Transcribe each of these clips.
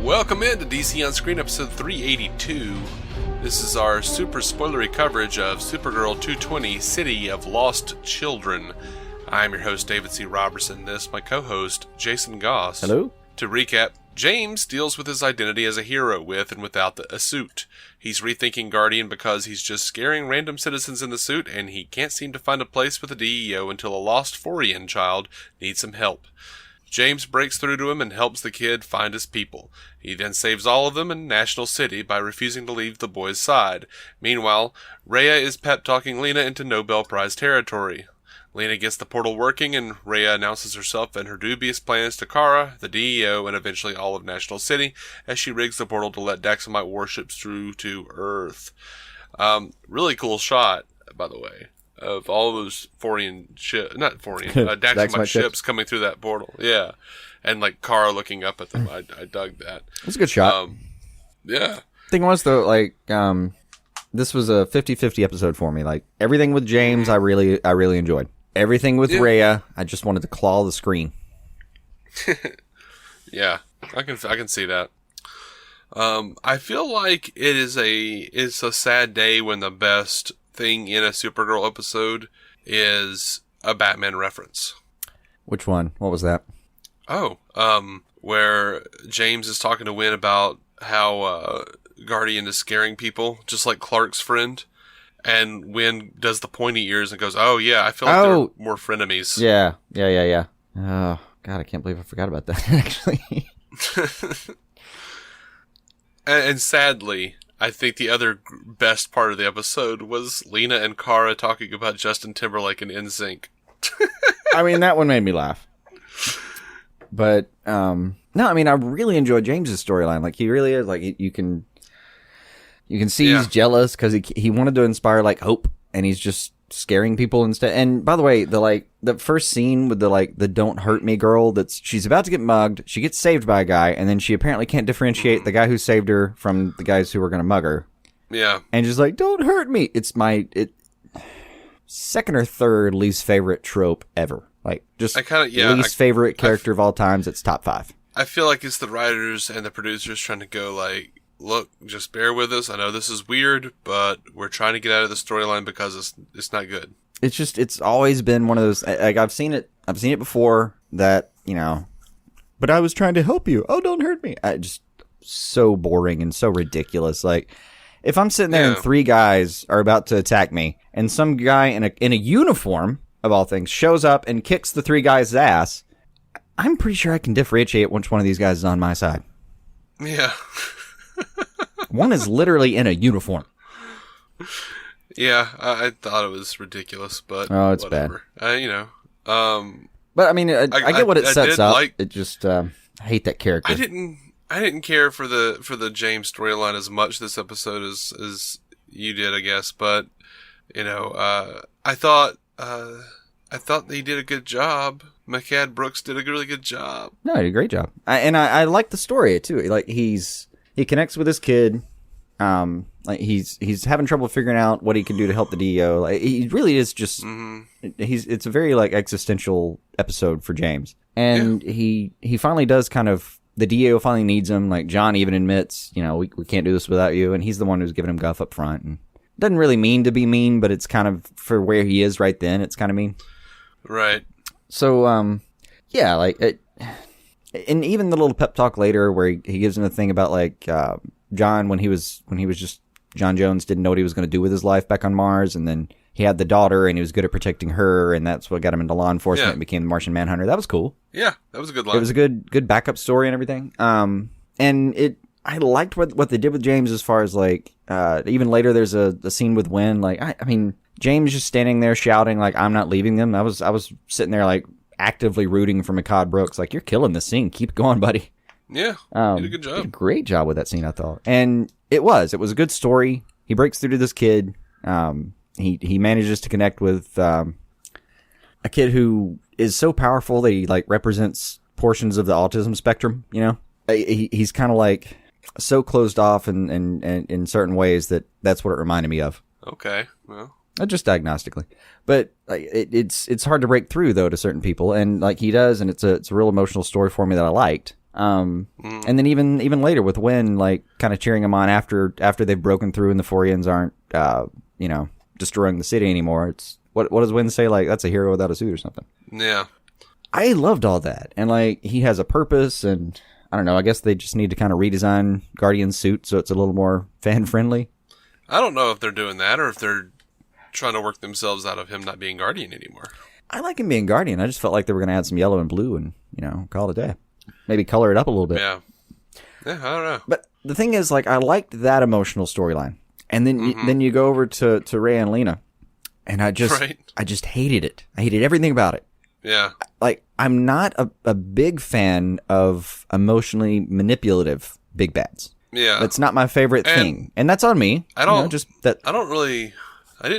Welcome into DC On Screen episode 382. This is our super spoilery coverage of Supergirl 2x20, City of Lost Children. I'm your host, David C. Robertson. This, my co-host, Jason Goss. Hello. To recap, James deals with his identity as a hero with and without a suit. He's rethinking Guardian because he's just scaring random citizens in the suit, and he can't seem to find a place with the DEO until a lost Phorian child needs some help. James breaks through to him and helps the kid find his people. He then saves all of them in National City by refusing to leave the boy's side. Meanwhile, Rhea is pep-talking Lena into Nobel Prize territory. Lena gets the portal working, and Rhea announces herself and her dubious plans to Kara, the DEO, and eventually all of National City, as she rigs the portal to let Daxamite warships through to Earth. Really cool shot, by the way, of all those Daxamite ships coming through that portal. Yeah. And like Kara looking up at them. I dug that. It's a good shot. Yeah. Thing was though, like, this was a 50-50 episode for me. Like everything with James, I really enjoyed. Everything with Rhea, I just wanted to claw the screen. Yeah, I can see that. I feel like it's a sad day when the best thing in a Supergirl episode is a Batman reference. Which one? What was that? Oh, where James is talking to Wynn about how Guardian is scaring people, just like Clark's friend. And Wynn does the pointy ears and goes, "Oh yeah, I feel like they're more frenemies." Yeah. Oh God, I can't believe I forgot about that. Actually, and sadly, I think the other best part of the episode was Lena and Kara talking about Justin Timberlake and NSYNC. I mean, that one made me laugh. But no, I mean, I really enjoyed James's storyline. Like, he really is like you can see he's jealous because he wanted to inspire like hope, and he's just scaring people instead. And by the way, the first scene with the "Don't Hurt Me" girl, she's about to get mugged, she gets saved by a guy, and then she apparently can't differentiate the guy who saved her from the guys who were going to mug her. Yeah, and just like, "Don't hurt me." It's my second or third least favorite trope ever. Like, just least favorite character of all times. It's top 5. I feel like it's the writers and the producers trying to go like, look, just bear with us. I know this is weird, but we're trying to get out of the storyline because it's not good. It's always been one of those, like, I've seen it before that, but I was trying to help you. Oh, don't hurt me. Just so boring and so ridiculous. Like, if I'm sitting there and 3 guys are about to attack me, and some guy in a uniform, of all things, shows up and kicks the 3 guys' ass, I'm pretty sure I can differentiate which one of these guys is on my side. Yeah. One is literally in a uniform. Yeah, I thought it was ridiculous, but it's whatever. Bad. But I mean, I get what it sets up. It just I hate that character. I didn't care for the James storyline as much this episode as you did, I guess. But I thought he did a good job. McCad Brooks did a really good job. No, he did a great job. I like the story too. Like, he connects with his kid. Like, he's having trouble figuring out what he can do to help the DEO. Like, he really is just it's a very like existential episode for James. And he finally does kind of, the DEO finally needs him. Like, John even admits, we can't do this without you, and he's the one who's giving him guff up front, and doesn't really mean to be mean, but it's kind of, for where he is right then, it's kind of mean. Right. So, yeah, like, and even the little pep talk later where he gives him the thing about, like, John, when he was just, John Jones didn't know what he was going to do with his life back on Mars, and then he had the daughter, and he was good at protecting her, and that's what got him into law enforcement and became the Martian Manhunter. That was cool. Yeah, that was a good line. It was a good backup story and everything. And I liked what they did with James as far as, like, even later there's a scene with Wynn. Like, I mean, James just standing there shouting, like, "I'm not leaving them." I was sitting there, like, actively rooting for McCad Brooks. Like, "You're killing the scene. Keep going, buddy." Yeah, he did a good job. Did a great job with that scene, I thought. And it was a good story. He breaks through to this kid. He manages to connect with a kid who is so powerful that he, like, represents portions of the autism spectrum, He's kind of, like, so closed off in certain ways that's what it reminded me of. Okay, well, just diagnostically, but like, it's hard to break through though to certain people, and like he does, and it's a real emotional story for me that I liked. And then even later with Wynn, like, kind of cheering him on after they've broken through and the Phorians aren't, destroying the city anymore. It's what does Wynn say? Like, that's a hero without a suit or something. Yeah. I loved all that. And, like, he has a purpose, and I don't know, I guess they just need to kind of redesign Guardian's suit so it's a little more fan-friendly. I don't know if they're doing that or if they're trying to work themselves out of him not being Guardian anymore. I like him being Guardian. I just felt like they were going to add some yellow and blue and, call it a day. Maybe color it up a little bit. Yeah. Yeah, I don't know. But the thing is, like, I liked that emotional storyline. And then you go over to Rhea and Lena, and I just hated it. I hated everything about it. Yeah. Like, I'm not a big fan of emotionally manipulative big bads. Yeah. That's not my favorite thing. And that's on me. I didn't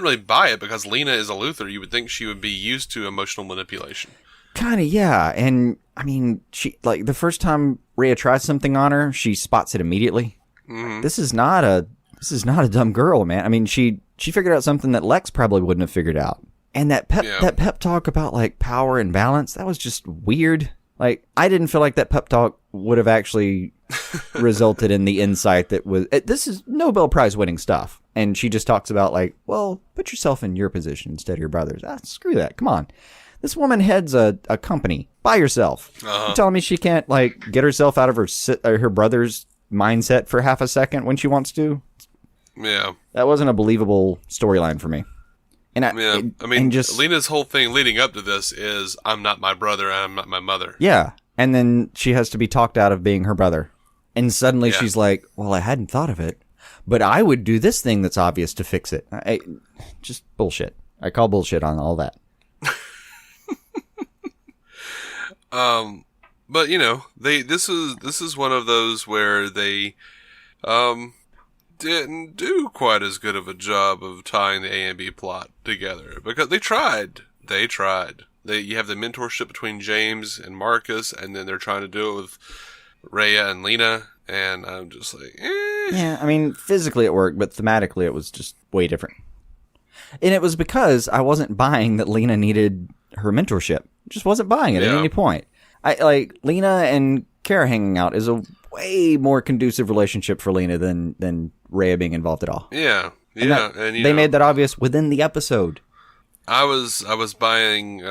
really buy it because Lena is a Luthor. You would think she would be used to emotional manipulation. Kind of, yeah. And, I mean, she, like, the first time Rhea tries something on her, she spots it immediately. Mm-hmm. This is not a dumb girl, man. I mean, she figured out something that Lex probably wouldn't have figured out. And that pep talk about, like, power and balance, that was just weird. Like, I didn't feel like that pep talk would have actually resulted in the insight that was... This is Nobel Prize winning stuff. And she just talks about, like, well, put yourself in your position instead of your brother's. Screw that. Come on. This woman heads a company by herself. Uh-huh. You're telling me she can't, like, get herself out of her brother's mindset for half a second when she wants to? Yeah. That wasn't a believable storyline for me. And Lena's whole thing leading up to this is, I'm not my brother, I'm not my mother. Yeah. And then she has to be talked out of being her brother. And suddenly she's like, well, I hadn't thought of it, but I would do this thing that's obvious to fix it. Just bullshit. I call bullshit on all that. But this is one of those where they didn't do quite as good of a job of tying the A and B plot together because they tried. You have the mentorship between James and Marcus, and then they're trying to do it with Rhea and Lena, and I'm just like, eh. Yeah, I mean, physically it worked, but thematically it was just way different. And it was because I wasn't buying that Lena needed her mentorship. Just wasn't buying it at any point. Lena and Kara hanging out is a way more conducive relationship for Lena than Rhea being involved at all. Yeah. And they made that obvious within the episode. I was buying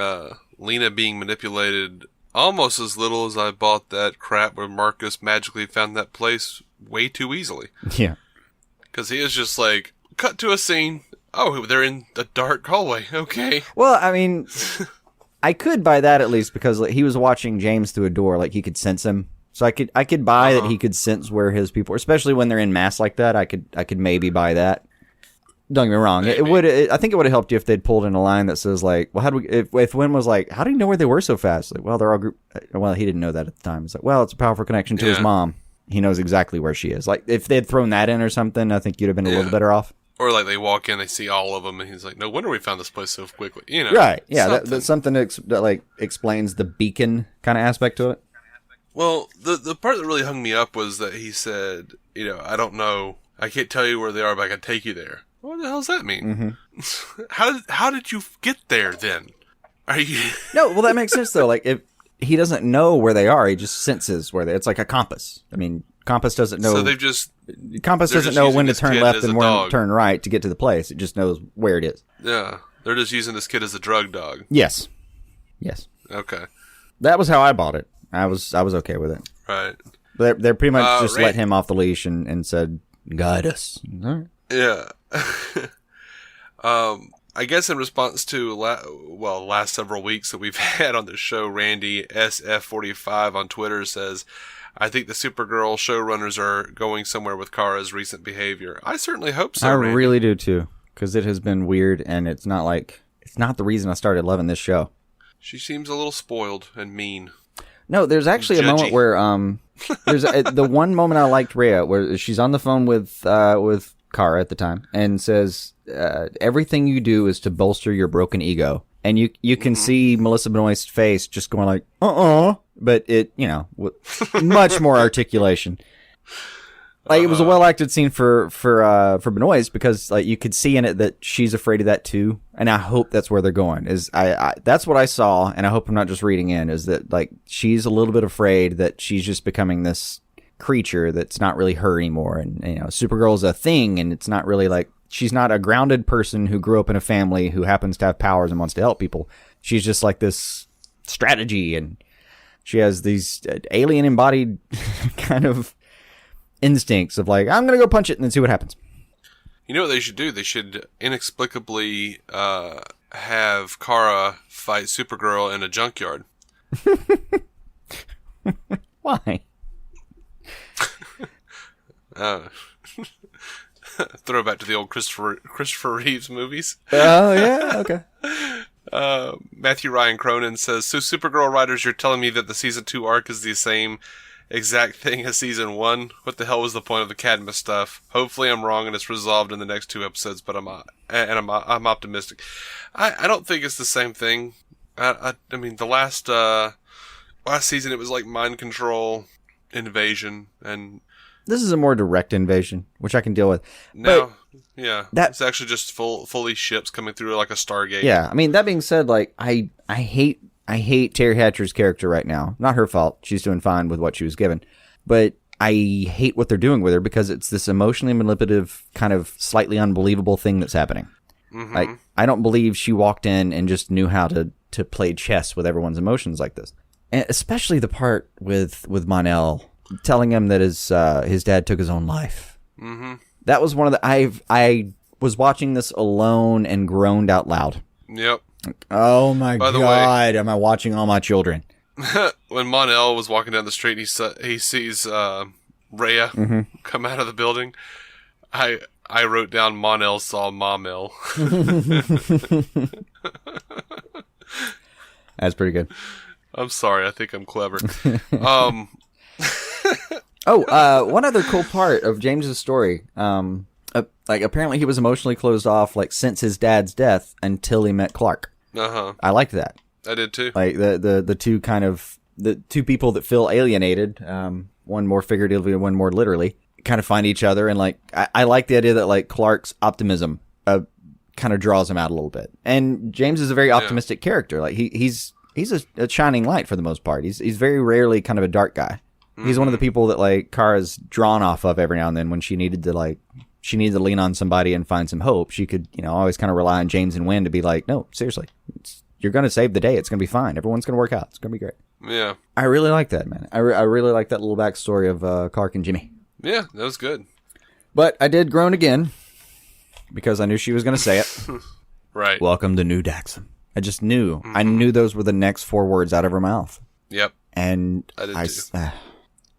Lena being manipulated almost as little as I bought that crap where Marcus magically found that place way too easily. Yeah. Because he is just like, cut to a scene. Oh, they're in a dark hallway. Okay. Well, I mean, I could buy that at least because he was watching James through a door, like he could sense him. So I could buy that he could sense where his people are, especially when they're in mass like that. I could maybe buy that. Don't get me wrong. I think it would have helped you if they'd pulled in a line that says like, well, if Wynn was like, how do you know where they were so fast? Like, well, they're all group. Well, he didn't know that at the time. It's like, well, it's a powerful connection to his mom. He knows exactly where she is. Like, if they had thrown that in or something, I think you'd have been a little better off. Or like they walk in, they see all of them, and he's like, no wonder we found this place so quickly. Right? Yeah, that's something that like explains the beacon kind of aspect to it. Well, the part that really hung me up was that he said, I don't know, I can't tell you where they are, but I can take you there. What the hell does that mean? Mm-hmm. How did you get there then? Are you? No, well that makes sense though. Like if he doesn't know where they are, he just senses where they. It's like a compass. I mean, compass doesn't know. So compass doesn't know when to turn left and when to turn right to get to the place. It just knows where it is. Yeah, they're just using this kid as a drug dog. Yes. Okay. That was how I bought it. I was okay with it. Right. They pretty much just let him off the leash and said, "Guide us." All right. Yeah. I guess in response to last several weeks that we've had on the show, Randy SF45 on Twitter says, I think the Supergirl showrunners are going somewhere with Kara's recent behavior. I certainly hope so, Randy. Really do too, because it has been weird, and it's not the reason I started loving this show. She seems a little spoiled and mean. No, there's actually a moment where there's the one moment I liked Rhea where she's on the phone with Kara at the time and says everything you do is to bolster your broken ego, and you can see Melissa Benoist's face just going like but it with much more articulation. Like, it was a well-acted scene for Benoist, because, like, you could see in it that she's afraid of that, too. And I hope that's where they're going. That's what I saw, and I hope I'm not just reading in, is that, like, she's a little bit afraid that she's just becoming this creature that's not really her anymore. And, you know, Supergirl's a thing, and it's not really, like, she's not a grounded person who grew up in a family who happens to have powers and wants to help people. She's just, like, this strategy, and she has these alien embodied kind of instincts of like, I'm gonna go punch it and then see what happens. You know what they should do? They should inexplicably have Kara fight Supergirl in a junkyard. Why? Throwback to the old Christopher Reeves movies. Oh yeah, okay. Matthew Ryan Cronin says, so Supergirl writers, you're telling me that the season 2 arc is the same exact thing as season 1? What the hell was the point of the Cadmus stuff? Hopefully I'm wrong and it's resolved in the next 2 episodes, but I'm optimistic. I don't think it's the same thing. I mean, the last season it was like mind control, invasion, and this is a more direct invasion, which I can deal with. No, yeah, it's actually just fully ships coming through like a Stargate. Yeah, I mean, that being said, like I hate Terry Hatcher's character right now. Not her fault. She's doing fine with what she was given. But I hate what they're doing with her because it's this emotionally manipulative, kind of slightly unbelievable thing that's happening. Mm-hmm. Like, I don't believe she walked in and just knew how to play chess with everyone's emotions like this. And especially the part with Mon-El telling him that his dad took his own life. Mm-hmm. That was one of the... I was watching this alone and groaned out loud. Yep. Oh my God, am I watching all my children? When Mon-El was walking down the street, he sees Rhea come out of the building. I wrote down Mon-El saw Mom-El. That's pretty good. I'm sorry, I think I'm clever. One other cool part of James's story. Like, apparently he was emotionally closed off, like, since his dad's death until he met Clark. Uh-huh. I liked that. I did too. Like, the two people that feel alienated, one more figuratively and one more literally, kind of find each other. And, like, I like the idea that, like, Clark's optimism kind of draws him out a little bit. And James is a very optimistic character. Like, he's a shining light for the most part. He's very rarely kind of a dark guy. Mm-hmm. He's one of the people that, like, Kara's drawn off of every now and then when she needed to lean on somebody and find some hope. She could, always kind of rely on James and Wynn to be like, no, seriously, you're going to save the day. It's going to be fine. Everyone's going to work out. It's going to be great. Yeah. I really like that, man. I really like that little backstory of Clark and Jimmy. Yeah, that was good. But I did groan again because I knew she was going to say it. Right. Welcome to New Daxam. I just knew. Mm-hmm. I knew those were the next 4 words out of her mouth. Yep. And I did too.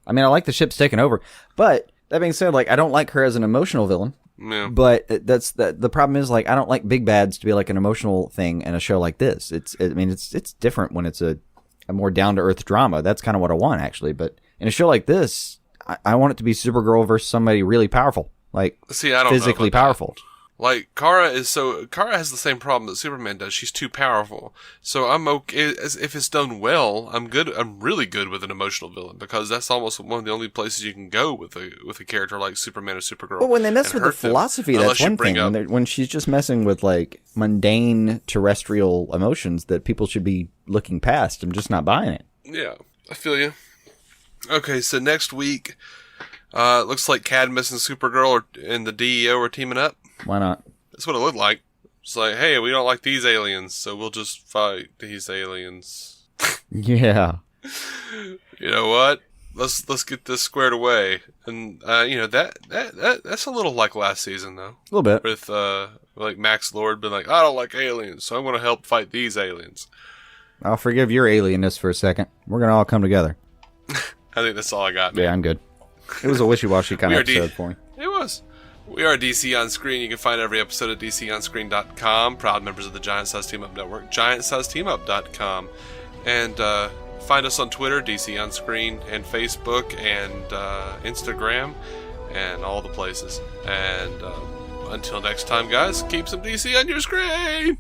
I mean, I like the ship's taking over, but that being said, like, I don't like her as an emotional villain. Yeah. But the problem is, like, I don't like big bads to be like an emotional thing in a show like this. It's different when it's a more down to earth drama. That's kind of what I want, actually. But in a show like this, I want it to be Supergirl versus somebody really powerful, like, I don't physically know about powerful. That. Like, Kara has the same problem that Superman does. She's too powerful. So I'm okay, if it's done well, I'm good. I'm really good with an emotional villain because that's almost one of the only places you can go with a character like Superman or Supergirl. Well, when they mess with the philosophy, that's one thing. When she's just messing with, like, mundane terrestrial emotions that people should be looking past, I'm just not buying it. Yeah, I feel you. Okay, so next week, looks like Cadmus and Supergirl and the DEO are teaming up. Why not? That's what it looked like. It's like, hey, we don't like these aliens, so we'll just fight these aliens. Yeah. You know what? Let's get this squared away. And that's a little like last season though. A little bit. With like Max Lord being like, I don't like aliens, so I'm gonna help fight these aliens. I'll forgive your alienness for a second. We're gonna all come together. I think that's all I got, man. Yeah, I'm good. It was a wishy-washy kind of episode for me. It was. We are DC On Screen. You can find every episode at DCOnScreen.com. Proud members of the Giant Size Team Up Network, GiantSizeTeamUp.com. And find us on Twitter, DC On Screen, and Facebook, and Instagram, and all the places. And until next time, guys, keep some DC on your screen!